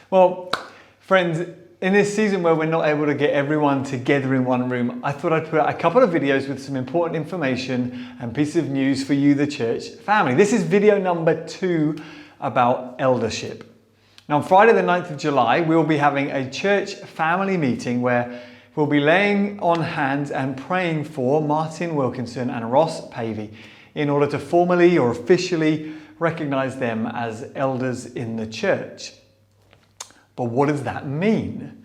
Well, friends, in this season where we're not able to get everyone together in one room, I thought I'd put out a couple of videos with some important information and pieces of news for you, the church family. This is video number 2 about eldership. Now, on Friday the 9th of July, we'll be having a church family meeting where we'll be laying on hands and praying for Martin Wilkinson and Ross Pavey in order to formally or officially recognize them as elders in the church. But what does that mean?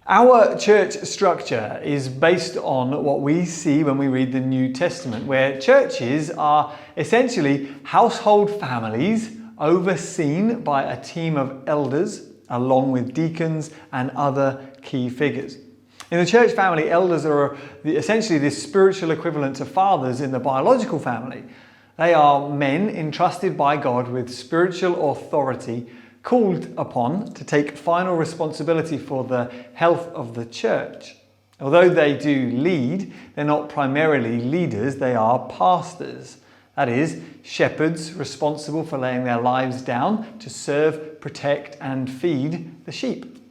Our church structure is based on what we see when we read the New Testament, where churches are essentially household families overseen by a team of elders along with deacons and other key figures. In the church family, elders are essentially the spiritual equivalent to fathers in the biological family. They are men entrusted by God with spiritual authority, called upon to take final responsibility for the health of the church. Although they do lead, they're not primarily leaders, they are pastors. That is, shepherds responsible for laying their lives down to serve, protect, and feed the sheep.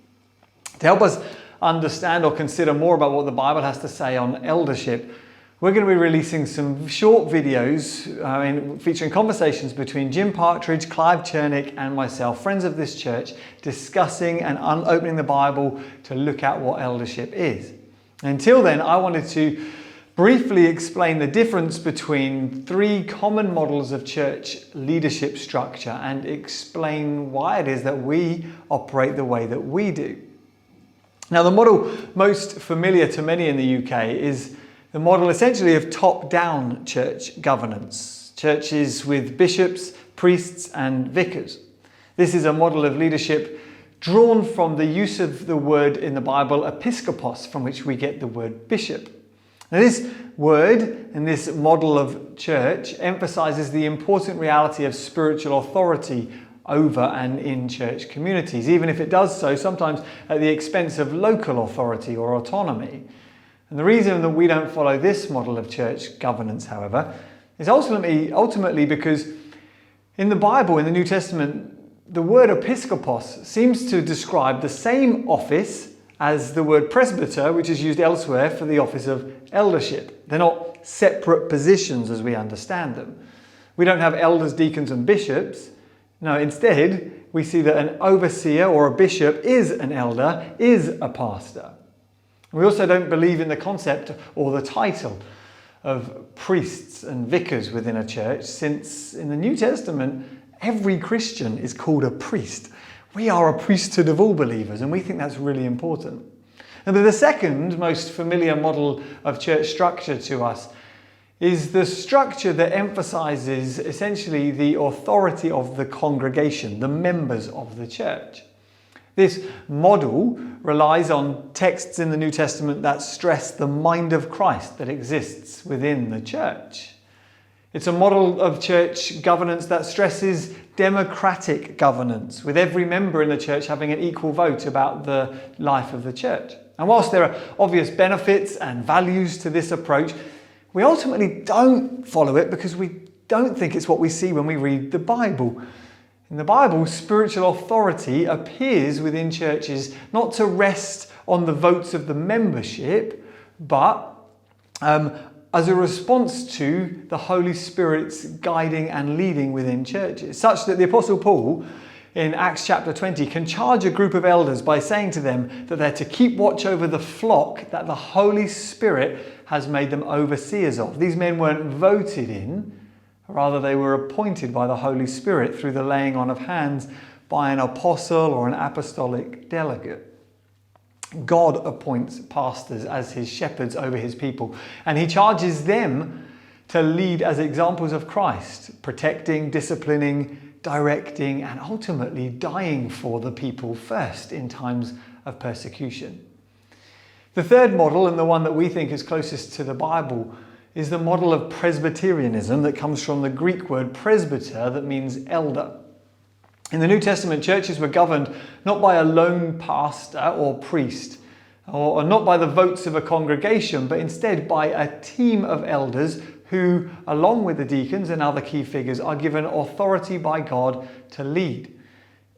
To help us understand or consider more about what the Bible has to say on eldership, we're going to be releasing some short videos featuring conversations between Jim Partridge, Clive Chernick and myself, friends of this church, discussing and opening the Bible to look at what eldership is. Until then, I wanted to briefly explain the difference between 3 common models of church leadership structure and explain why it is that we operate the way that we do. Now, the model most familiar to many in the UK is the model essentially of top-down church governance, churches with bishops, priests and vicars. This is a model of leadership drawn from the use of the word in the Bible, episkopos, from which we get the word bishop. Now, this word and this model of church emphasizes the important reality of spiritual authority over and in church communities, even if it does so sometimes at the expense of local authority or autonomy. And the reason that we don't follow this model of church governance, however, is ultimately because in the Bible, in the New Testament, the word episkopos seems to describe the same office as the word presbyter, which is used elsewhere for the office of eldership. They're not separate positions as we understand them. We don't have elders, deacons and bishops. No, instead, we see that an overseer or a bishop is an elder, is a pastor. We also don't believe in the concept or the title of priests and vicars within a church, since in the New Testament, every Christian is called a priest. We are a priesthood of all believers, and we think that's really important. And the second most familiar model of church structure to us is the structure that emphasizes essentially the authority of the congregation, the members of the church. This model relies on texts in the New Testament that stress the mind of Christ that exists within the church. It's a model of church governance that stresses democratic governance, with every member in the church having an equal vote about the life of the church. And whilst there are obvious benefits and values to this approach, we ultimately don't follow it because we don't think it's what we see when we read the Bible. In the Bible, spiritual authority appears within churches not to rest on the votes of the membership, but as a response to the Holy Spirit's guiding and leading within churches, such that the Apostle Paul in Acts chapter 20 can charge a group of elders by saying to them that they're to keep watch over the flock that the Holy Spirit has made them overseers of. These men weren't voted in, rather they were appointed by the Holy Spirit through the laying on of hands by an apostle or an apostolic delegate. God appoints pastors as his shepherds over his people, and he charges them to lead as examples of Christ, protecting, disciplining, directing, and ultimately dying for the people first in times of persecution. The third model, and the one that we think is closest to the Bible, is the model of presbyterianism that comes from the Greek word presbyter, that means elder. In the New Testament, churches were governed not by a lone pastor or priest, or not by the votes of a congregation, but instead by a team of elders who, along with the deacons and other key figures, are given authority by God to lead.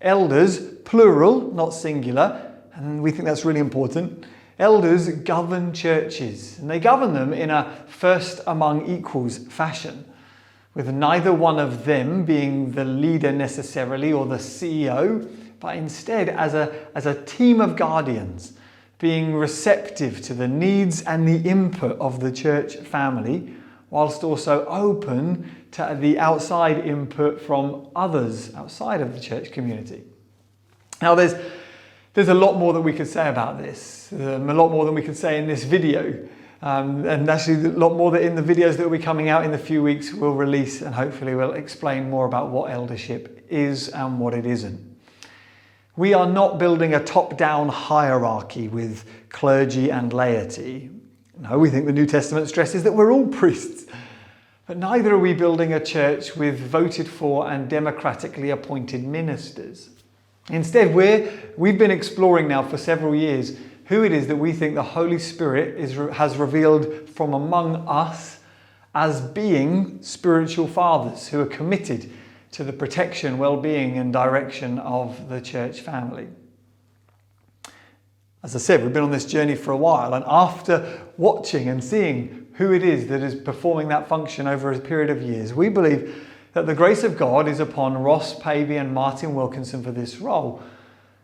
Elders, plural, not singular, and we think that's really important. Elders govern churches, and they govern them in a first among equals fashion, with neither one of them being the leader necessarily or the CEO, but instead as a team of guardians, being receptive to the needs and the input of the church family, whilst also open to the outside input from others outside of the church community. Now there's a lot more that we could say about this, a lot more than we could say in this video. And actually a lot more that in the videos that will be coming out in the few weeks we'll release, and hopefully we'll explain more about what eldership is and what it isn't. We are not building a top-down hierarchy with clergy and laity. No, we think the New Testament stresses that we're all priests. But neither are we building a church with voted for and democratically appointed ministers. Instead, we've been exploring now for several years who it is that we think the Holy Spirit has revealed from among us as being spiritual fathers who are committed to the protection, well-being and direction of the church family. As I said, we've been on this journey for a while, and after watching and seeing who it is that is performing that function over a period of years, we believe that the grace of God is upon Ross Pavey and Martin Wilkinson for this role.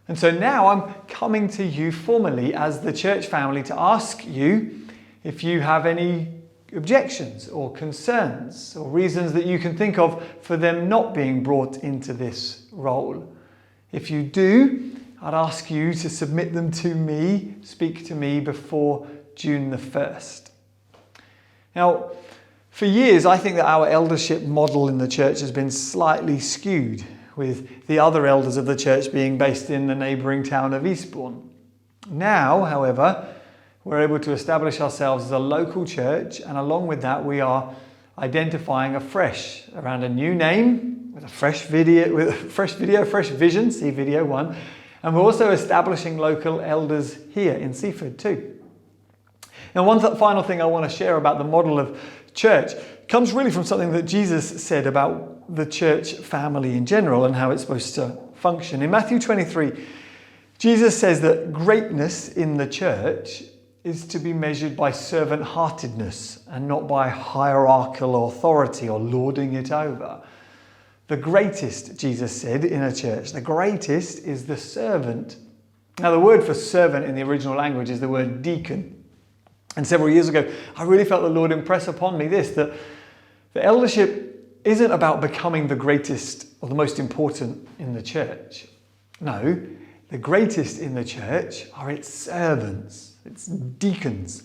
And so now I'm coming to you formally as the church family to ask you if you have any objections or concerns or reasons that you can think of for them not being brought into this role. If you do, I'd ask you to submit them to me, speak to me before June the 1st. Now, for years, I think that our eldership model in the church has been slightly skewed, with the other elders of the church being based in the neighbouring town of Eastbourne. Now, however, we're able to establish ourselves as a local church, and along with that, we are identifying afresh around a new name, with a fresh vision, see video 1, and we're also establishing local elders here in Seaford too. Now, one final thing I want to share about the model of church comes really from something that Jesus said about the church family in general and how it's supposed to function. In Matthew 23, Jesus says that greatness in the church is to be measured by servant-heartedness and not by hierarchical authority or lording it over. The greatest, Jesus said, in a church, the greatest is the servant. Now, the word for servant in the original language is the word deacon. And several years ago, I really felt the Lord impress upon me this, that the eldership isn't about becoming the greatest or the most important in the church. No, the greatest in the church are its servants, its deacons.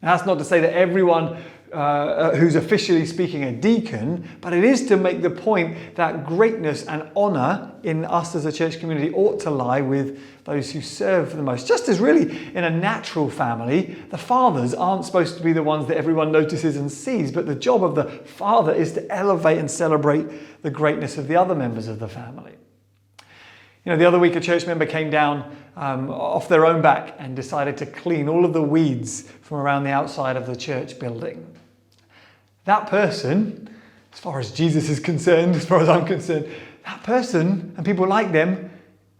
Now, that's not to say that everyone who's officially speaking a deacon, but it is to make the point that greatness and honour in us as a church community ought to lie with those who serve the most. Just as really in a natural family, the fathers aren't supposed to be the ones that everyone notices and sees, but the job of the father is to elevate and celebrate the greatness of the other members of the family. You know, the other week a church member came down off their own back and decided to clean all of the weeds from around the outside of the church building. That person, as far as Jesus is concerned, as far as I'm concerned, that person and people like them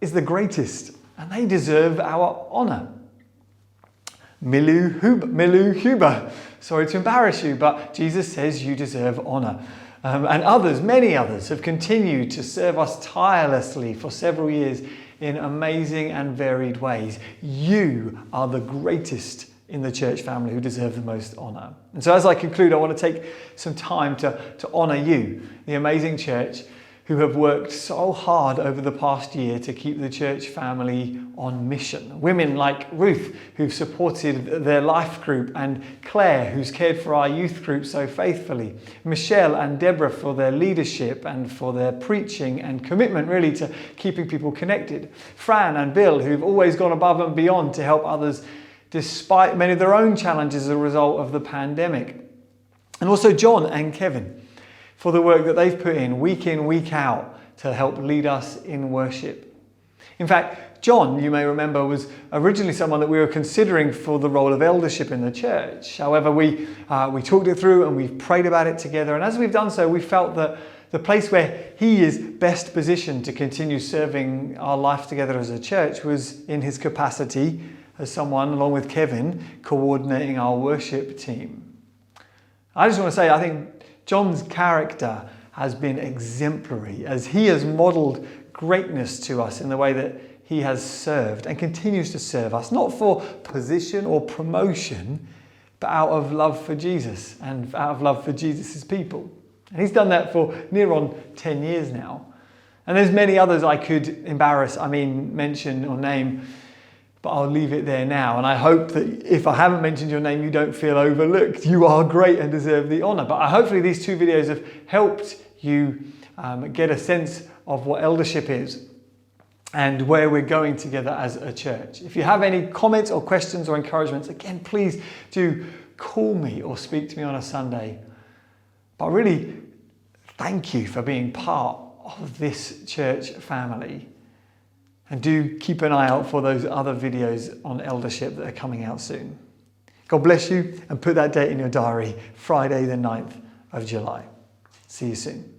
is the greatest, and they deserve our honour. Milu Huber, sorry to embarrass you, but Jesus says you deserve honour. And others, many others, have continued to serve us tirelessly for several years in amazing and varied ways. You are the greatest in the church family who deserve the most honour. And so as I conclude, I want to take some time to honour you, the amazing church who have worked so hard over the past year to keep the church family on mission. Women like Ruth, who've supported their life group, and Claire, who's cared for our youth group so faithfully. Michelle and Deborah for their leadership and for their preaching and commitment really to keeping people connected. Fran and Bill, who've always gone above and beyond to help others despite many of their own challenges as a result of the pandemic. And also John and Kevin, for the work that they've put in, week out, to help lead us in worship. In fact, John, you may remember, was originally someone that we were considering for the role of eldership in the church. However, we talked it through and we've prayed about it together. And as we've done so, we felt that the place where he is best positioned to continue serving our life together as a church was in his capacity as someone, along with Kevin, coordinating our worship team. I just want to say, I think John's character has been exemplary as he has modelled greatness to us in the way that he has served and continues to serve us, not for position or promotion, but out of love for Jesus and out of love for Jesus' people. And he's done that for near on 10 years now. And there's many others I could mention or name, but I'll leave it there now. And I hope that if I haven't mentioned your name, you don't feel overlooked. You are great and deserve the honour. But hopefully these two videos have helped you get a sense of what eldership is and where we're going together as a church. If you have any comments or questions or encouragements, again, please do call me or speak to me on a Sunday. But really, thank you for being part of this church family. And do keep an eye out for those other videos on eldership that are coming out soon. God bless you, and put that date in your diary, Friday the 9th of July. See you soon.